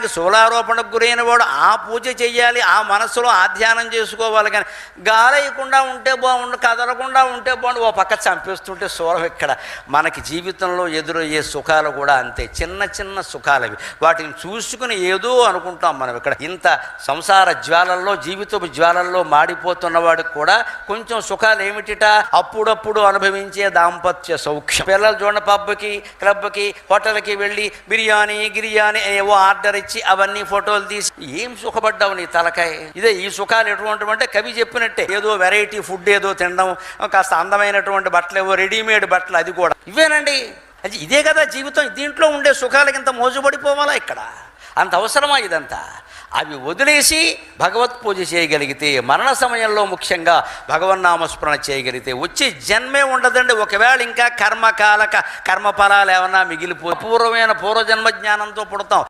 శూలారోపణకు గురైన వాడు ఆ పూజ చెయ్యాలి, ఆ మనస్సులో ఆ ధ్యానం చేసుకోవాలి. కానీ గాలేయకుండా ఉంటే బాగుండు, కదలకుండా ఉంటే బాగుండు, ఓ పక్క చంపేస్తుంటే శూలం ఇక్కడ. మనకి జీవితంలో ఎదురయ్యే సుఖాలు కూడా అంతే, చిన్న చిన్న సుఖాలవి. వాటిని చూసుకుని ఏదో అనుకుంటాం మనం. ఇక్కడ ఇంత సంసార జ్వాలల్లో, జీవితపు జ్వాలల్లో మాడిపోతున్న వాడికి కూడా కొంచెం సుఖాలు ఏమిటిట? అప్పుడప్పుడు అనుభవించే దాంపత్య సౌఖ్యం. పిల్లలు చూడండి, పబ్కి, క్లబ్కి, హోటల్కి వెళ్ళి బిర్యానీ గిరియానీ ఏవో ఆర్డర్ ఇచ్చి అవన్నీ ఫోటోలు తీసి ఏం సుఖపడ్డావు నీ తలకాయ? ఇదే ఈ సుఖాలు ఎటువంటి అంటే కవి చెప్పినట్టే, ఏదో వెరైటీ ఫుడ్ ఏదో తినడం, కాస్త అందమైనటువంటి బట్టలు, ఏవో రెడీమేడ్ బట్టలు, అది కూడా ఇవేనండి. అది ఇదే కదా జీవితం. దీంట్లో ఉండే సుఖాలకి ఇంత మోజుపడిపోవాలా? ఇక్కడ అంత అవసరమా ఇదంతా? అవి వదిలేసి భగవత్ పూజ చేయగలిగితే, మరణ సమయంలో ముఖ్యంగా భగవన్నామస్మరణ చేయగలిగితే వచ్చే జన్మే ఉండదండి. ఒకవేళ ఇంకా కర్మకాలక కర్మఫలాలు ఏమన్నా మిగిలిపో, అపూర్వమైన పూర్వజన్మ జ్ఞానంతో పుడతాం.